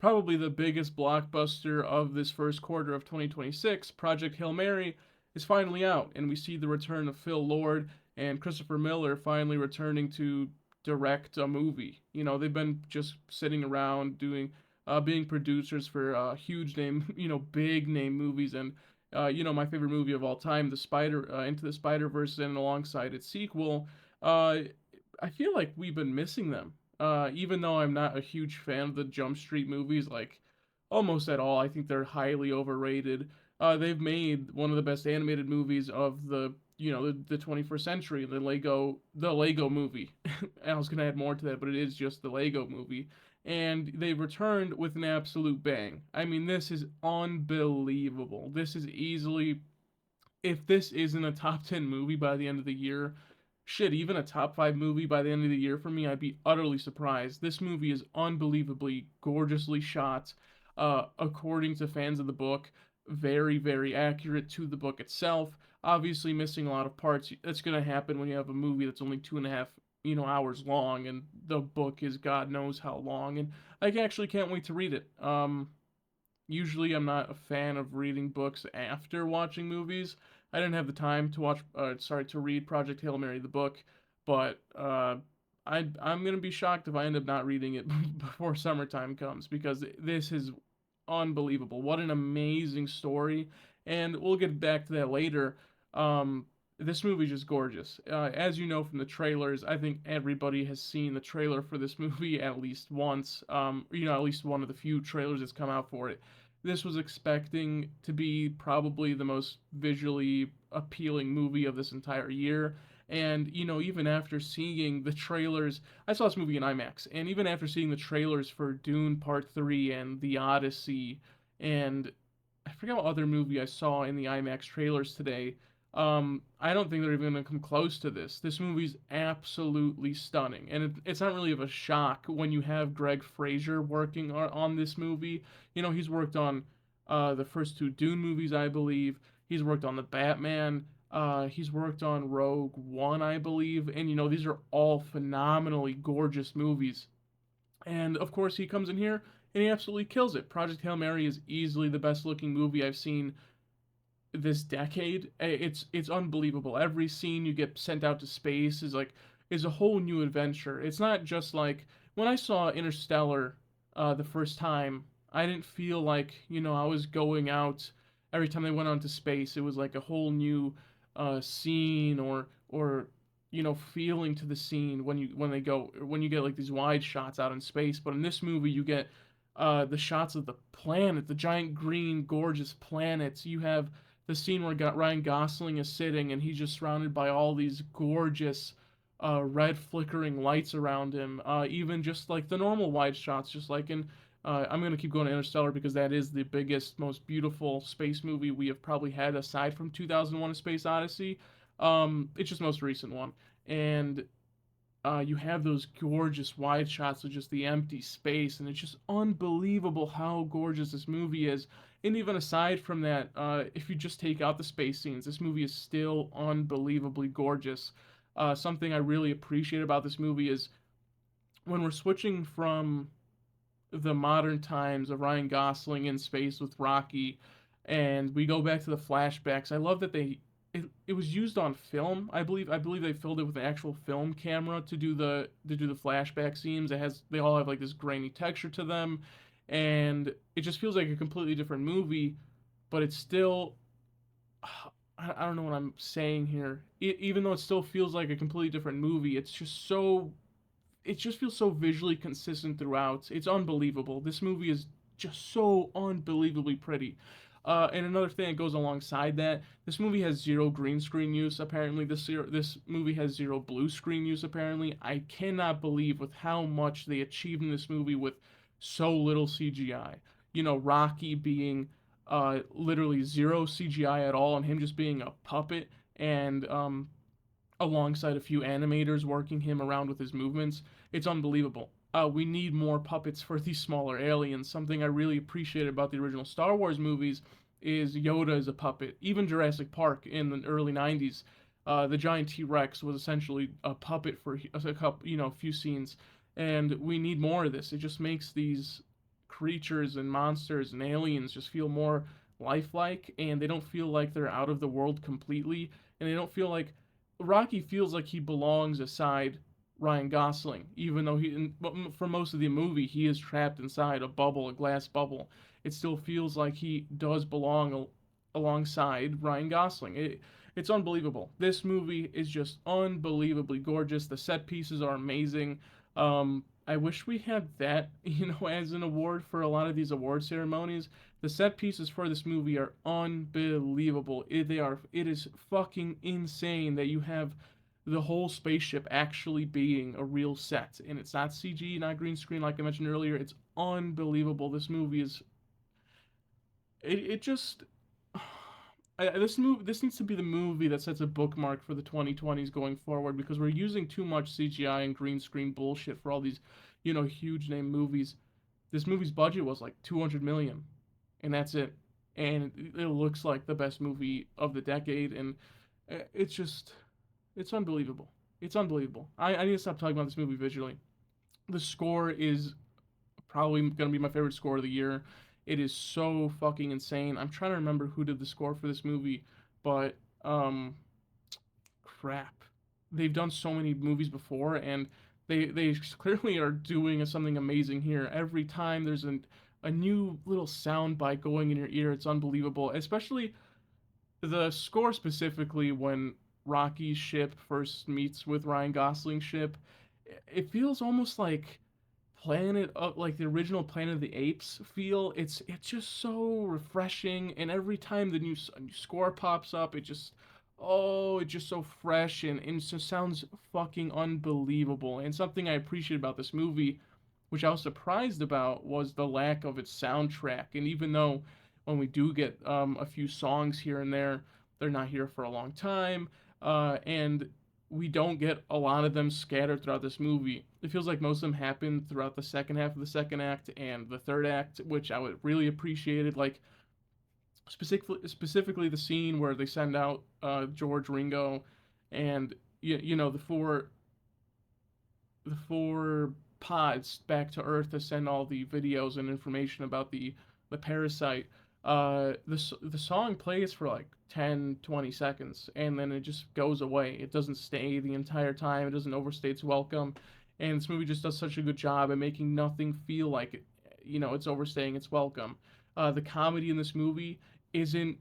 probably the biggest blockbuster of this first quarter of 2026, Project Hail Mary, is finally out, and we see the return of Phil Lord and Christopher Miller finally returning to direct a movie. They've been just sitting around being producers for huge name, big name movies, and my favorite movie of all time, Into the Spider Verse, and alongside its sequel. Uh, I feel like we've been missing them. Even though I'm not a huge fan of the Jump Street movies, like almost at all, I think they're highly overrated. They've made one of the best animated movies of the 21st century, the Lego movie. And I was gonna add more to that, but it is just the Lego movie. And they returned with an absolute bang. I mean, this is unbelievable. This is easily, if this isn't a top 10 movie by the end of the year, shit, even a top 5 movie by the end of the year for me, I'd be utterly surprised. This movie is unbelievably gorgeously shot, according to fans of the book, very, very accurate to the book itself. Obviously, missing a lot of parts. That's going to happen when you have a movie that's only 2.5, hours long, and the book is God knows how long. And I actually can't wait to read it. Usually, I'm not a fan of reading books after watching movies. I didn't have the time to to read Project Hail Mary the book, but I'm gonna be shocked if I end up not reading it before summertime comes because this is unbelievable. What an amazing story, and we'll get back to that later. This movie is just gorgeous. As you know from the trailers, I think everybody has seen the trailer for this movie at least once. At least one of the few trailers that's come out for it. This was expecting to be probably the most visually appealing movie of this entire year. And, even after seeing the trailers, I saw this movie in IMAX, and even after seeing the trailers for Dune Part 3 and The Odyssey, and I forget what other movie I saw in the IMAX trailers today, I don't think they're even gonna come close to this. This movie's absolutely stunning, and it's not really of a shock when you have Greg Fraser working on this movie. He's worked on the first two Dune movies, I believe. He's worked on the Batman. He's worked on Rogue One, I believe, and these are all phenomenally gorgeous movies. And of course, he comes in here and he absolutely kills it. Project Hail Mary is easily the best looking movie I've seen this decade. It's unbelievable. Every scene you get sent out to space is a whole new adventure. It's not just like when I saw Interstellar the first time, I didn't feel like, I was going out every time they went onto space. It was like a whole new scene or feeling to the scene when you get like these wide shots out in space. But in this movie you get the shots of the planet, the giant green gorgeous planets. You have the scene where Ryan Gosling is sitting and he's just surrounded by all these gorgeous red flickering lights around him. Even just like the normal wide shots, just like in. I'm going to keep going to Interstellar because that is the biggest, most beautiful space movie we have probably had aside from 2001: A Space Odyssey. It's just the most recent one. And you have those gorgeous wide shots of just the empty space, and it's just unbelievable how gorgeous this movie is. And even aside from that, if you just take out the space scenes, this movie is still unbelievably gorgeous. Something I really appreciate about this movie is when we're switching from the modern times of Ryan Gosling in space with Rocky, and we go back to the flashbacks. I love that it was used on film. I believe they filled it with an actual film camera to do the flashback scenes. They all have like this grainy texture to them, and it just feels like a completely different movie, but it's still I don't know what I'm saying here. Even though it still feels like a completely different movie, it just feels so visually consistent throughout. It's unbelievable. This movie is just so unbelievably pretty. And another thing that goes alongside that, this movie has zero green screen use. Apparently, this movie has zero blue screen use. Apparently, I cannot believe with how much they achieved in this movie with so little CGI. Rocky being literally zero CGI at all, and him just being a puppet, and alongside a few animators working him around with his movements. It's unbelievable. We need more puppets for these smaller aliens. Something I really appreciate about the original Star Wars movies is Yoda as a puppet. Even Jurassic Park in the early 90s, the giant T-Rex was essentially a puppet for a couple, few scenes. And we need more of this. It just makes these creatures and monsters and aliens just feel more lifelike, and they don't feel like they're out of the world completely, and they don't feel like Rocky feels like he belongs aside Ryan Gosling, even though for most of the movie he is trapped inside a bubble, a glass bubble. It still feels like he does belong alongside Ryan Gosling. It's unbelievable. This movie is just unbelievably gorgeous. The set pieces are amazing. I wish we had that, as an award for a lot of these award ceremonies. The set pieces for this movie are unbelievable. It is fucking insane that you have the whole spaceship actually being a real set, and it's not CG, not green screen like I mentioned earlier. It's unbelievable. This movie is it just this needs to be the movie that sets a bookmark for the 2020s going forward, because we're using too much CGI and green screen bullshit for all these, huge name movies. This movie's budget was like 200 million, and that's it. And it looks like the best movie of the decade, and it's just, it's unbelievable. It's unbelievable. I need to stop talking about this movie visually. The score is probably going to be my favorite score of the year. It is so fucking insane. I'm trying to remember who did the score for this movie, but crap. They've done so many movies before, and they clearly are doing something amazing here. Every time there's a new little sound bite going in your ear, it's unbelievable. Especially the score specifically when Rocky's ship first meets with Ryan Gosling's ship. It feels almost like like the original Planet of the Apes feel. It's just so refreshing, and every time the new score pops up, it's just so fresh, and it just sounds fucking unbelievable. And something I appreciate about this movie, which I was surprised about, was the lack of its soundtrack. And even though when we do get a few songs here and there, they're not here for a long time, and we don't get a lot of them scattered throughout this movie. It feels like most of them happen throughout the second half of the second act and the third act, which I would really appreciated. Like specifically the scene where they send out George Ringo, and the four pods back to Earth to send all the videos and information about the parasite. The song plays for like 10-20 seconds, and then it just goes away. It doesn't stay the entire time. It doesn't overstay its welcome. And this movie just does such a good job at making nothing feel like it's overstaying its welcome. The comedy in this movie isn't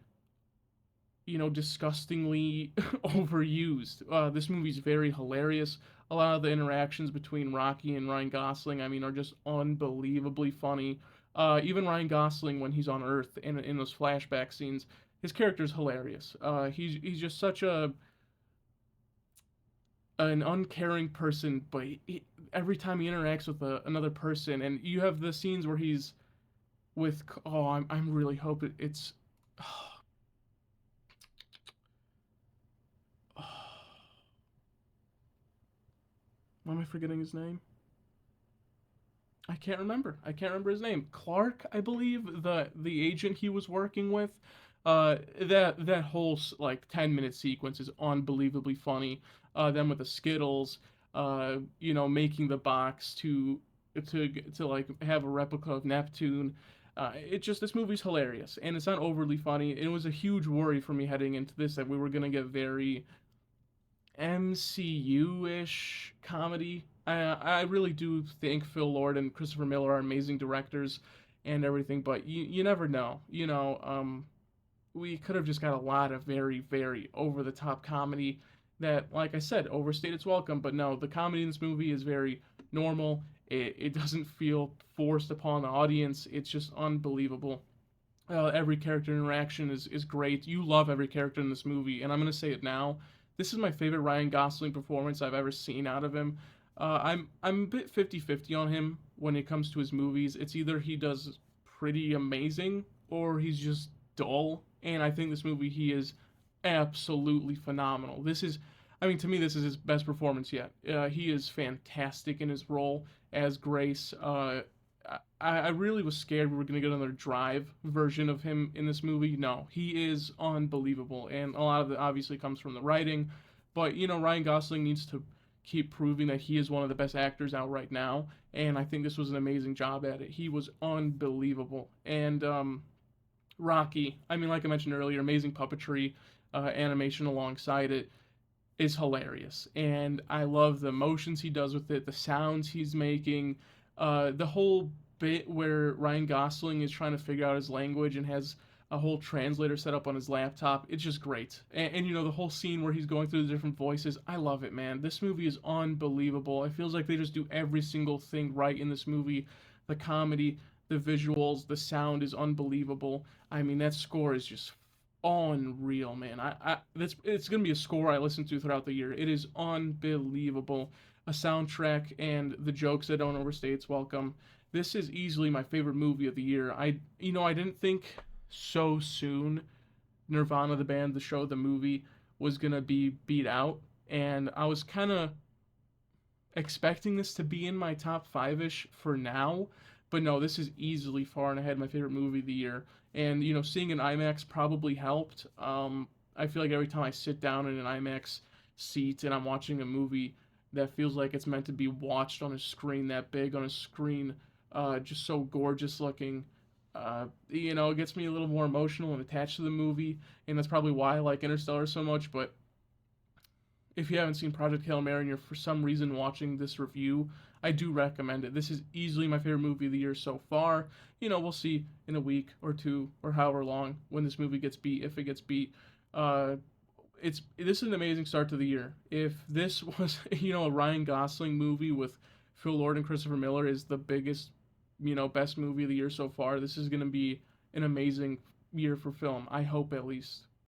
disgustingly overused. This movie's very hilarious. A lot of the interactions between Rocky and Ryan Gosling, I mean, are just unbelievably funny. Even Ryan Gosling, when he's on Earth in those flashback scenes, his character's hilarious. He's just such an uncaring person, but every time he interacts with another person, and you have the scenes where he's with, oh, I'm really hoping it's. Why am I forgetting his name? I can't remember. I can't remember his name. Clark, I believe, the agent he was working with. That whole like 10-minute sequence is unbelievably funny. Then with the Skittles, making the box to like have a replica of Neptune. This movie's hilarious, and it's not overly funny. It was a huge worry for me heading into this that we were gonna get very MCU-ish comedy. I really do think Phil Lord and Christopher Miller are amazing directors and everything, but you never know. We could have just got a lot of very, very over-the-top comedy that, like I said, overstayed its welcome. But no, the comedy in this movie is very normal. It doesn't feel forced upon the audience. It's just unbelievable. Every character interaction is great. You love every character in this movie, and I'm gonna say it now. This is my favorite Ryan Gosling performance I've ever seen out of him. I'm a bit 50-50 on him when it comes to his movies. It's either he does pretty amazing or he's just dull. And I think this movie he is absolutely phenomenal. I mean, to me, this is his best performance yet. He is fantastic in his role as Grace. I really was scared we were going to get another Drive version of him in this movie. No, he is unbelievable, and a lot of it obviously comes from the writing. But Ryan Gosling needs to keep proving that he is one of the best actors out right now. And I think this was an amazing job at it. He was unbelievable. And Rocky, I mean, like I mentioned earlier, amazing puppetry, animation alongside it is hilarious. And I love the motions he does with it, the sounds he's making, the whole bit where Ryan Gosling is trying to figure out his language and has a whole translator set up on his laptop. It's just great. And you know, the whole scene where he's going through the different voices, I love it, man. This movie is unbelievable. It feels like they just do every single thing right in this movie. The comedy, the visuals, the sound is unbelievable. I mean, that score is just unreal, man. It's gonna be a score I listen to throughout the year. It is unbelievable. A soundtrack and the jokes that don't overstay its welcome. This is easily my favorite movie of the year. I didn't think so soon Nirvana, the band, the show, the movie was gonna be beat out, and I was kind of expecting this to be in my top five ish for now, but no, this is easily far and ahead my favorite movie of the year. And you know, seeing an IMAX probably helped. I feel like every time I sit down in an IMAX seat and I'm watching a movie that feels like it's meant to be watched on a screen that big, on a screen just so gorgeous looking. It gets me a little more emotional and attached to the movie, and that's probably why I like Interstellar so much. But if you haven't seen Project Hail Mary and you're for some reason watching this review, I do recommend it. This is easily my favorite movie of the year so far. You know, we'll see in a week or two or however long when this movie gets beat, if it gets beat. Uh, this is an amazing start to the year. If this was a Ryan Gosling movie with Phil Lord and Christopher Miller is the biggest, best movie of the year so far, this is going to be an amazing year for film. I hope at least.